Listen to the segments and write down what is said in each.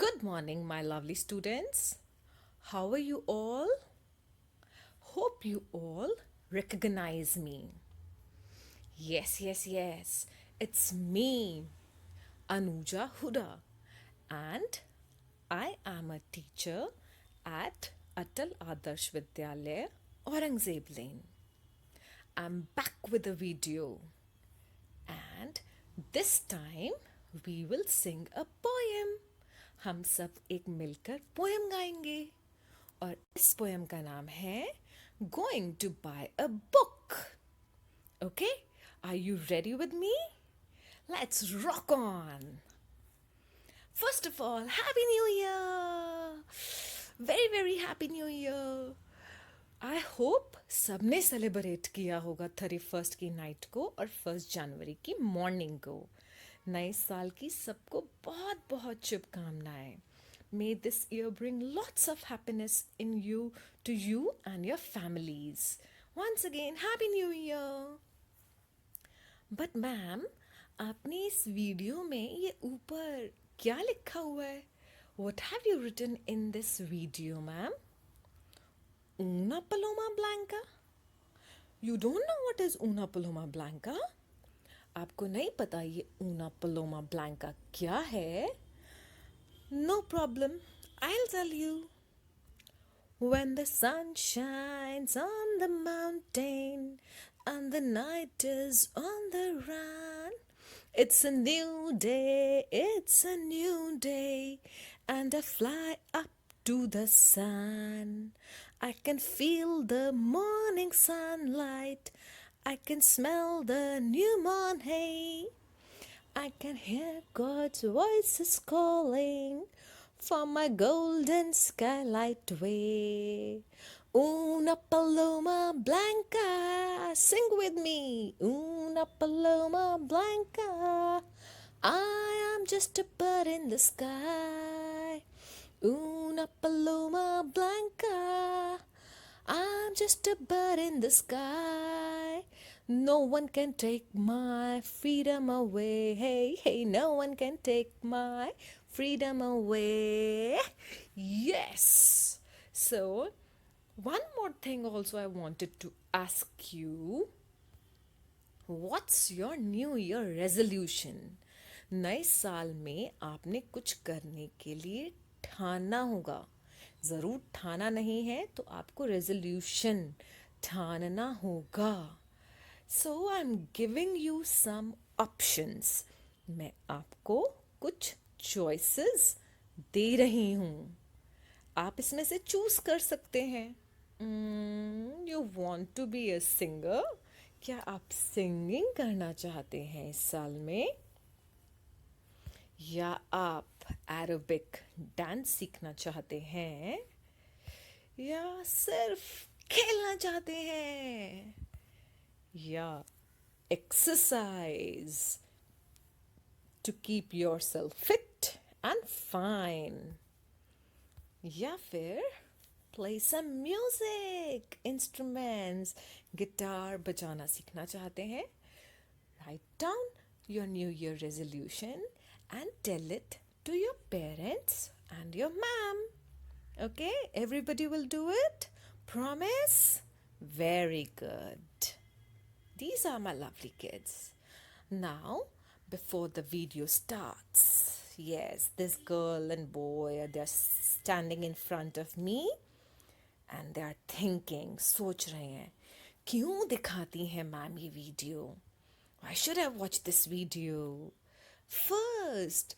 Good morning, my lovely students. How are you all? Hope you all recognize me. Yes. It's me, Anuja Huda, and I am a teacher at Atal Adarsh Vidyalaya, Aurangzeb Lane. I'm back with a video, and this time we will sing a poem. हम सब एक मिलकर poem गाएंगे और इस poem का नाम है going to buy a book. Okay, are you ready with me? Let's rock on. First of all, happy new year. Very happy new year. I hope सबने सेलिब्रेट किया होगा 31st की नाइट को और 1 जनवरी की मॉर्निंग को. नए साल की सबको बहुत बहुत शुभकामनाएं. May this year bring lots of happiness in you to you and your families. Once again, Happy New Year! But ma'am, आपने इस वीडियो में ये ऊपर क्या लिखा हुआ है? What have you written in this video, ma'am? Una paloma blanca? You don't know what is una paloma blanca? आपको नहीं पता ये una paloma blanca क्या है? No problem, I'll tell you. When the sun shines on the mountain and the night is on the run, it's a new day, and I fly up to the sun. I can feel the morning sunlight, I can smell the new moon hay. I can hear God's voices calling from my golden skylight way. Una paloma blanca, sing with me. Una paloma blanca, I am just a bird in the sky. Una paloma blanca, I'm just a bird in the sky. No one can take my freedom away. Hey, no one can take my freedom away. Yes. So, one more thing also I wanted to ask you. What's your New Year resolution? नए साल में आपने कुछ करने के लिए ठाना होगा. ज़रूर ठाना नहीं है तो आपको रेजोल्यूशन ठानना होगा. So I am giving you some options. मैं आपको कुछ चॉइसेस दे रही हूँ. आप इसमें से चूज कर सकते हैं. You want to be a singer? क्या आप सिंगिंग करना चाहते हैं इस साल में? या आप एरोबिक डांस सीखना चाहते हैं? या सिर्फ खेलना चाहते हैं? या exercise to keep yourself fit and fine? या फिर play some music instruments, guitar बजाना सीखना चाहते हैं? Write down your new year resolution and tell it to your parents and your mom. Okay, everybody will do it? Promise? Very good. These are my lovely kids. Now, before the video starts, yes, this girl and boy, they're standing in front of me and they are thinking, सोच रहे हैं, क्यों दिखाती है ma'am ये video? Why should I watch this video? First,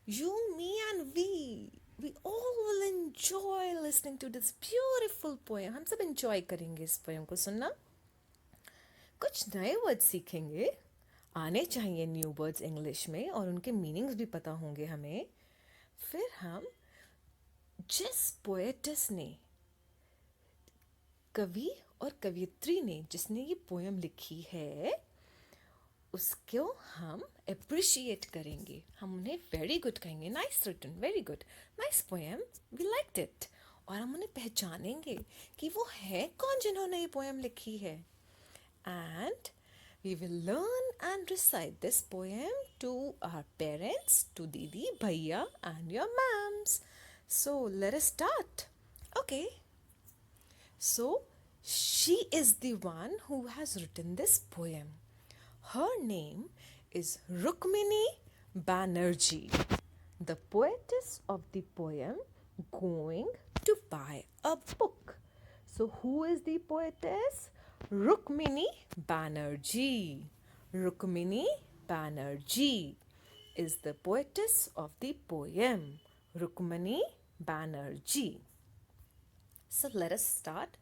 you, me, and we all will enjoy listening to this beautiful poem. हम सब enjoy करेंगे इस poem को सुनना. कुछ नए words सीखेंगे. आने चाहिए न्यू वर्ड्स इंग्लिश में और उनके मीनिंग्स भी पता होंगे हमें. फिर हम जिस पोएटिस ने, कवि और कवियत्री ने जिसने ये पोएम लिखी है, उसको हम अप्रिशिएट करेंगे. हम उन्हें वेरी गुड कहेंगे. Nice written, very good, nice poem, we liked it. और हम उन्हें पहचानेंगे कि वो है कौन जिन्होंने ये पोएम लिखी है. And we will learn and recite this poem to our parents, to didi, bhaiya and your ma'am. poems. So let us start. Okay. So she is the one who has written this poem. Her name is Rukmini Banerjee, the poetess of the poem Going to Buy a Book. So, who is the poetess? Rukmini Banerjee. Rukmini Banerjee is the poetess of the poem. Rukmini Banerjee. So, let us start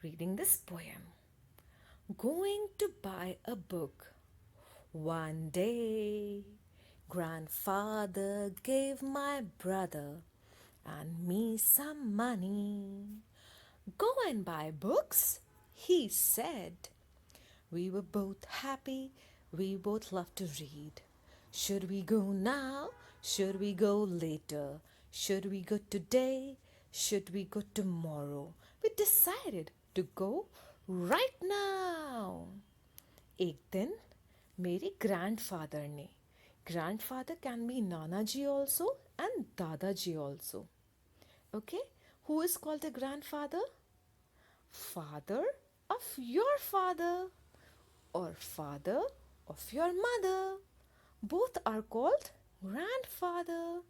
reading this poem. Going to buy a book. One day, grandfather gave my brother and me some money. Go and buy books, he said. We were both happy, we both loved to read. Should we go now? Should we go later? Should we go today? Should we go tomorrow? We decided to go right now. एक दिन मेरे grandfather ने, grandfather can be Nana ji also and दादाजी also. Okay, who is called a grandfather? Father of your father or father of your mother. Both are called grandfather.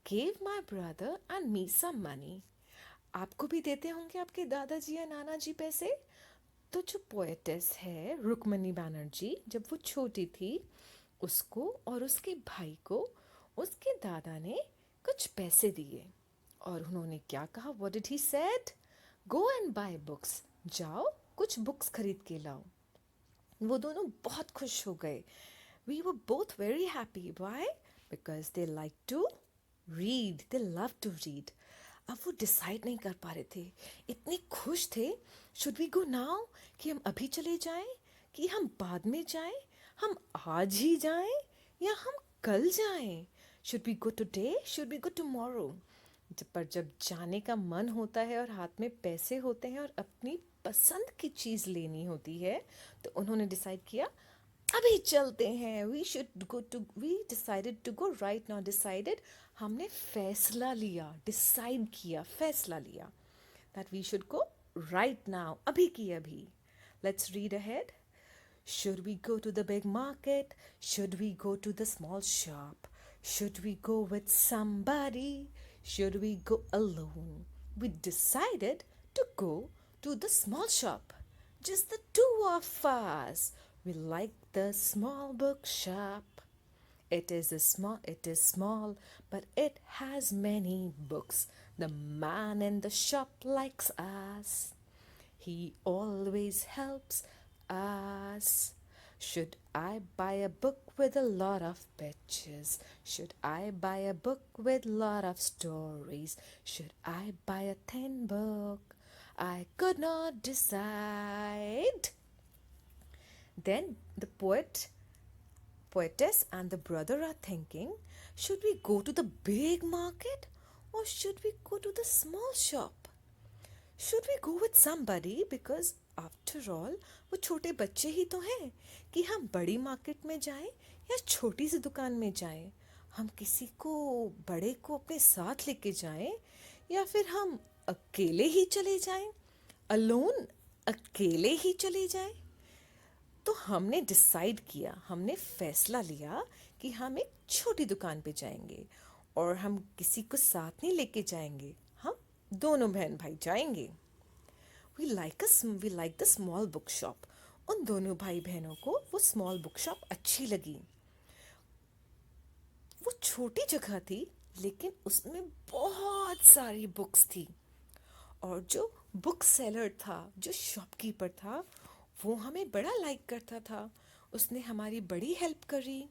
Gave my brother and me some money. आपको भी देते होंगे आपके दादाजी या नाना जी पैसे. तो जो पोएटेस है रुक्मणी बैनर्जी, जब वो छोटी थी उसको और उसके भाई को उसके दादा ने कुछ पैसे दिए और उन्होंने क्या कहा? What did he said? Go and buy books. जाओ कुछ बुक्स खरीद के लाओ. वो दोनों बहुत खुश हो गए. We were both very happy. Why? Because they like to read, they love to read. अब वो डिसाइड नहीं कर पा रहे थे, इतने खुश थे. शुड वी गो नाउ, कि हम अभी चले जाएं, कि हम बाद में जाएं, हम आज ही जाएं या हम कल जाएं? Should we go today, should we go tomorrow? पर जब जाने का मन होता है और हाथ में पैसे होते हैं और अपनी पसंद की चीज़ लेनी होती है, तो उन्होंने डिसाइड किया अभी चलते हैं. We decided to go right now. Decided, हमने फैसला लिया, डिसाइड किया, फैसला लिया that we should go right now, अभी की अभी. Let's read ahead. Should we go to the big market? Should we go to the small shop? Should we go with somebody? Should we go alone? We decided to go to the small shop. Just the two of us. We like the small bookshop. It is small, but it has many books. The man in the shop likes us. He always helps us. Should I buy a book with a lot of pictures? Should I buy a book with lot of stories? Should I buy a thin book? I could not decide. Then the poetess and the brother are thinking, should we go to the big market or should we go to the small shop? Should we go with somebody? Because after all, वो छोटे बच्चे ही तो हैं कि हम बड़ी market में जाएं या छोटी सी दुकान में जाएं. हम किसी को बड़े को अपने साथ लेके जाएं या फिर हम अकेले ही चले जाएं, अलोन, अकेले ही चले जाएं. तो हमने डिसाइड किया, हमने फैसला लिया कि हम एक छोटी दुकान पे जाएंगे और हम किसी को साथ नहीं लेके जाएंगे, हम दोनों बहन भाई जाएंगे. We like the small book shop. उन दोनों भाई बहनों को वो स्मॉल बुक शॉप अच्छी लगी. वो छोटी जगह थी लेकिन उसमें बहुत सारी बुक्स थी और जो बुक सेलर था, जो शॉपकीपर था, वो हमें बड़ा लाइक करता था. उसने हमारी बड़ी हेल्प करी.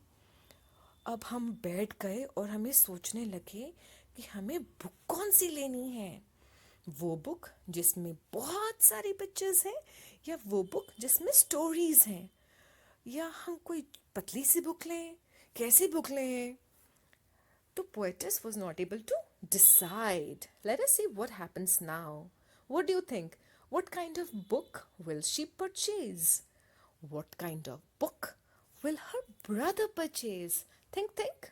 अब हम बैठ गए और हमें सोचने लगे कि हमें बुक कौन सी लेनी है. वो बुक जिसमें बहुत सारी पिक्चर्स हैं या वो बुक जिसमें स्टोरीज हैं, या हम कोई पतली सी बुक लें, कैसी बुक लें? तो poetess was not able to decide. Let us see what happens now. What do you think? What kind of book will she purchase? What kind of book will her brother purchase? Think.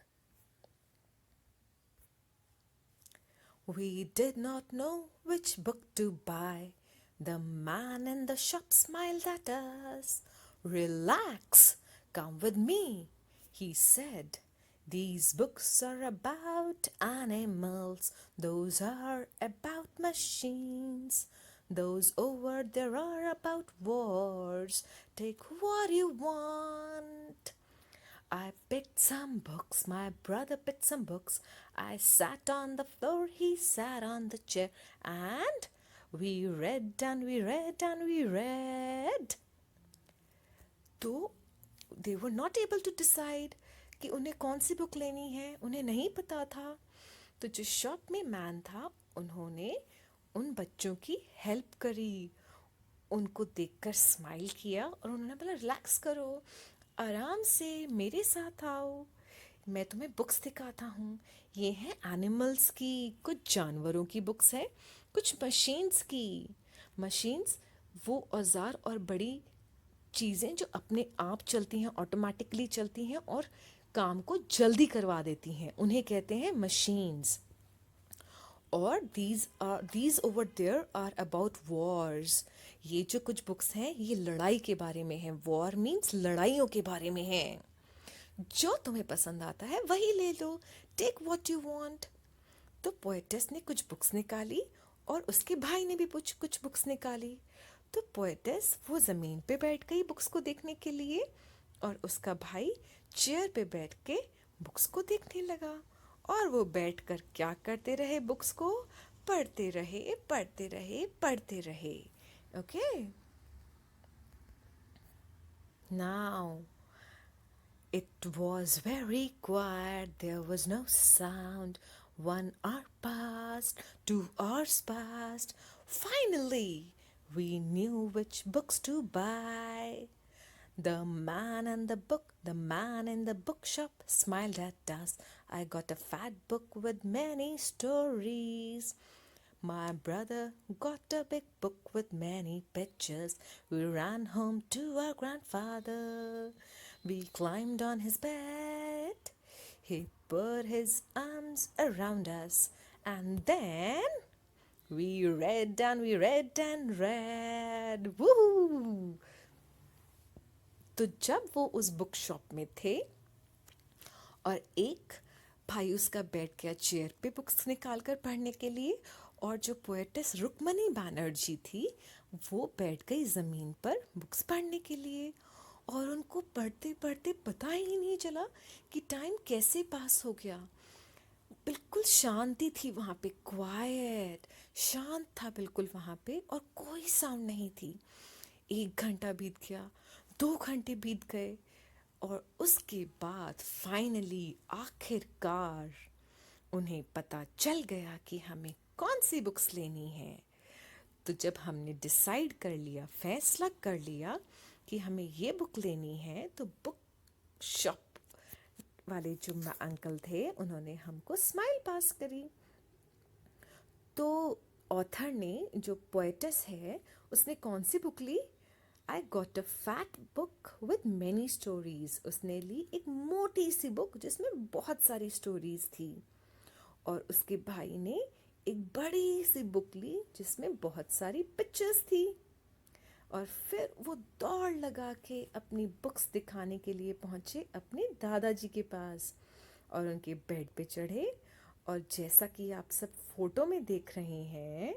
We did not know which book to buy. The man in the shop smiled at us. Relax, come with me, he said. These books are about animals, those are about machines. Those over there are about wars. Take what you want. I picked some books, my brother picked some books. I sat on the floor, he sat on the chair, and we read and we read and we read. तो they were not able to decide कि उन्हें कौन सी book लेनी है, उन्हें नहीं पता था. तो जो शॉप में मैन था, उन्होंने उन बच्चों की हेल्प करी, उनको देखकर स्माइल किया और उन्होंने बोला रिलैक्स करो, आराम से मेरे साथ आओ, मैं तुम्हें बुक्स दिखाता हूँ. ये हैं एनिमल्स की, कुछ जानवरों की बुक्स है, कुछ मशीन्स की. मशीन्स वो औजार और बड़ी चीज़ें जो अपने आप चलती हैं, ऑटोमेटिकली चलती हैं और काम को जल्दी करवा देती हैं, उन्हें कहते हैं मशीन्स. और these over there are about wars. ये जो कुछ बुक्स हैं ये लड़ाई के बारे में हैं. वॉर मीन्स लड़ाइयों के बारे में हैं. जो तुम्हें पसंद आता है वही ले लो. Take what you want. तो पोएटेस ने कुछ बुक्स निकाली और उसके भाई ने भी कुछ बुक्स निकाली. तो पोएटेस वो ज़मीन पे बैठ गई बुक्स को देखने के लिए और उसका भाई चेयर पे बैठ के बुक्स को देखने लगा. और वो बैठकर क्या करते रहे, बुक्स को पढ़ते रहे पढ़ते रहे पढ़ते रहे. Okay, now it was very quiet, there was no sound. 1 hour passed, 2 hours passed. Finally, we knew which books to buy. The man in the bookshop smiled at us. I got a fat book with many stories. My brother got a big book with many pictures. We ran home to our grandfather. We climbed on his bed. He put his arms around us. And then we read and we read and read. Woohoo! तो जब वो उस book shop में थे और एक भाई उसका बैठ गया चेयर पे बुक्स निकाल कर पढ़ने के लिए, और जो पोएटेस रुक्मणी बनर्जी थी वो बैठ गई ज़मीन पर बुक्स पढ़ने के लिए. और उनको पढ़ते पढ़ते पता ही नहीं चला कि टाइम कैसे पास हो गया. बिल्कुल शांति थी वहाँ पे, क्वाइट, शांत था बिल्कुल वहाँ पे और कोई साउंड नहीं थी. 1 घंटा बीत गया, 2 घंटे बीत गए और उसके बाद फाइनली आखिरकार उन्हें पता चल गया कि हमें कौन सी बुक्स लेनी है. तो जब हमने डिसाइड कर लिया, फैसला कर लिया कि हमें ये बुक लेनी है, तो बुक शॉप वाले जो अंकल थे उन्होंने हमको स्माइल पास करी. तो ऑथर ने, जो पोएटेस है, उसने कौन सी बुक ली? I got a fat book with many stories. उसने ली एक मोटी सी बुक जिसमें बहुत सारी स्टोरीज थी. और उसके भाई ने एक बड़ी सी बुक ली जिसमें बहुत सारी पिक्चर्स थी. और फिर वो दौड़ लगा के अपनी बुक्स दिखाने के लिए पहुँचे अपने दादाजी के पास और उनके बेड पे चढ़े. और जैसा कि आप सब फोटो में देख रहे हैं,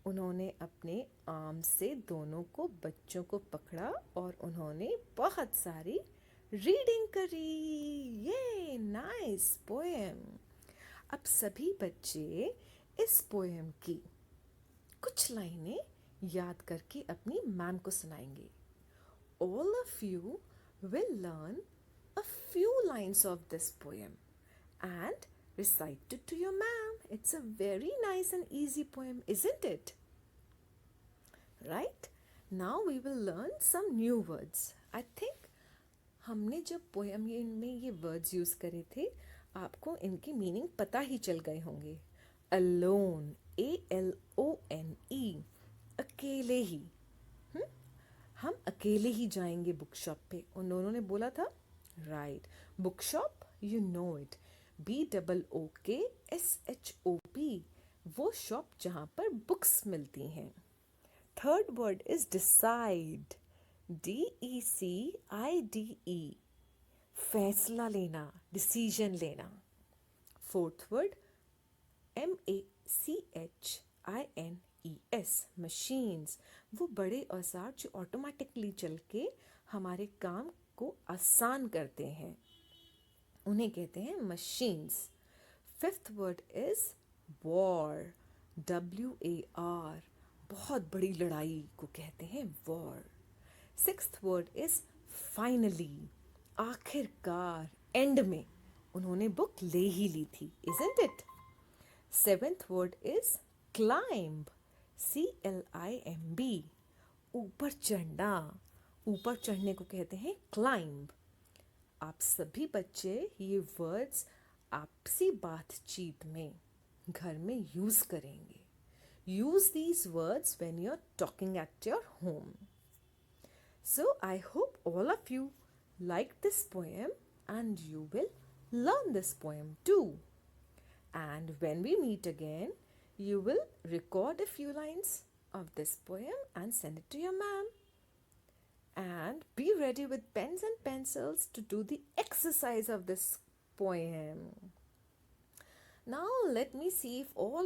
उन्होंने अपने आर्म से दोनों को, बच्चों को पकड़ा और उन्होंने बहुत सारी रीडिंग करी. ये नाइस पोएम. अब सभी बच्चे इस पोएम की कुछ लाइनें याद करके अपनी मैम को सुनाएंगे. All of you will learn a few lines of this poem and recite it to your ma'am. It's a very nice and easy poem, isn't it? Right? Now we will learn some new words. I think हमने जब poem में ये words use करे थे, आपको इनकी meaning पता ही चल गए होंगे. Alone, ALONE, अकेले ही. हम अकेले ही जाएंगे बुक शॉप पे, उन्होंने ने बोला था. Right, book shop, you know it, BOOKSHOP, वो शॉप जहाँ पर बुक्स मिलती हैं. Third word is decide. DECIDE. फैसला लेना, डिसीजन लेना. Fourth word MACHINES. मशीन्स. वो बड़े औजार जो ऑटोमेटिकली चल के हमारे काम को आसान करते हैं, उन्हें कहते हैं machines. Fifth word is war. WAR. बहुत बड़ी लड़ाई को कहते हैं war. Sixth word is finally. आखिरकार, एंड में उन्होंने बुक ले ही ली थी, isn't it? Seventh word is climb. CLIMB. ऊपर चढ़ना. ऊपर चढ़ने को कहते हैं क्लाइंब. आप सभी बच्चे ये वर्ड्स आपसी बातचीत में घर में यूज करेंगे. Use these words when you are talking at your home. So I hope all of you like this poem and you will learn this poem too. And when we meet again, you will record a few lines of this poem and send it to your ma'am. And be ready with pens and pencils to do the exercise of this poem. Now let me see if all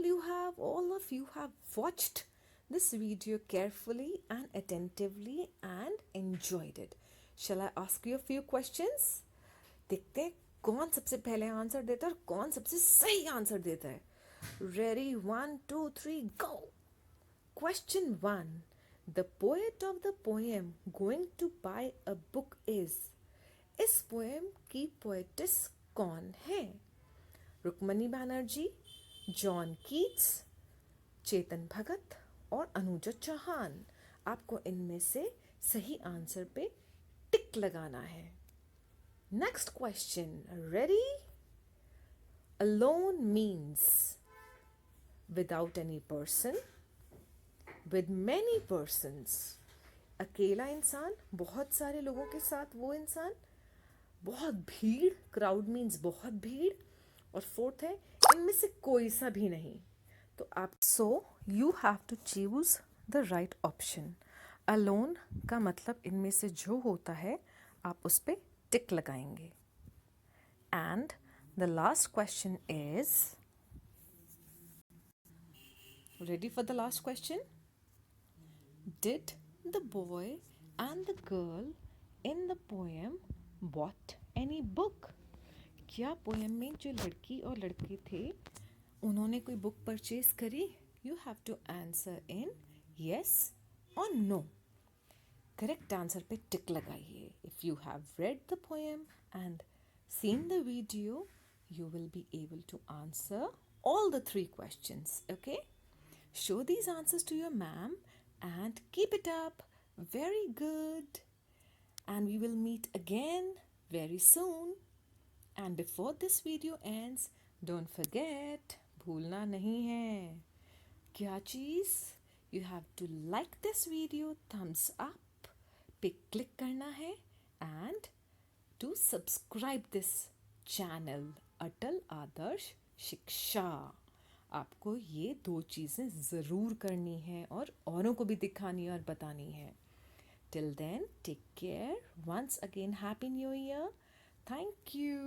of you have watched this video carefully and attentively and enjoyed it. Shall I ask you a few questions? देखते हैं कौन सबसे पहले answer देता है और कौन सबसे सही आंसर देता है. Ready? 1, 2, 3, go! Question 1. The poet of the poem going to buy a book is. इस पोएम की पोएटिस कौन है? रुक्मणी बनर्जी, जॉन कीट्स, चेतन भगत और अनुजा चौहान. आपको इनमें से सही आंसर पे टिक लगाना है. Next question. Ready? Alone means without any person, with many persons. अकेला इंसान, बहुत सारे लोगों के साथ वो इंसान. बहुत भीड़, क्राउड मीन्स बहुत भीड़. और फोर्थ है इनमें से कोई सा भी नहीं. तो आप you have to choose the right option. Alone का मतलब इनमें से जो होता है आप उस पर टिक लगाएंगे. And the last question is, ready for the last question? Did the boy and the girl in the poem bought any book? क्या पोएम में जो लड़की और लड़के थे उन्होंने कोई बुक परचेज करी? You have to answer in yes और नो. करेक्ट आंसर पे टिक लगाइए. If you have read the poem and seen the video, you will be able to answer all the 3 questions. Okay? Show these answers to your ma'am and keep it up. Very good. And we will meet again very soon. And before this video ends, don't forget, भूलना नहीं है. क्या चीज़? You have to like this video, thumbs up पे click करना है and to subscribe this channel अटल आदर्श शिक्षा. आपको ये 2 चीज़ें ज़रूर करनी है और औरों को भी दिखानी और बतानी है. Till then, take care. Once again, Happy New Year. Thank you.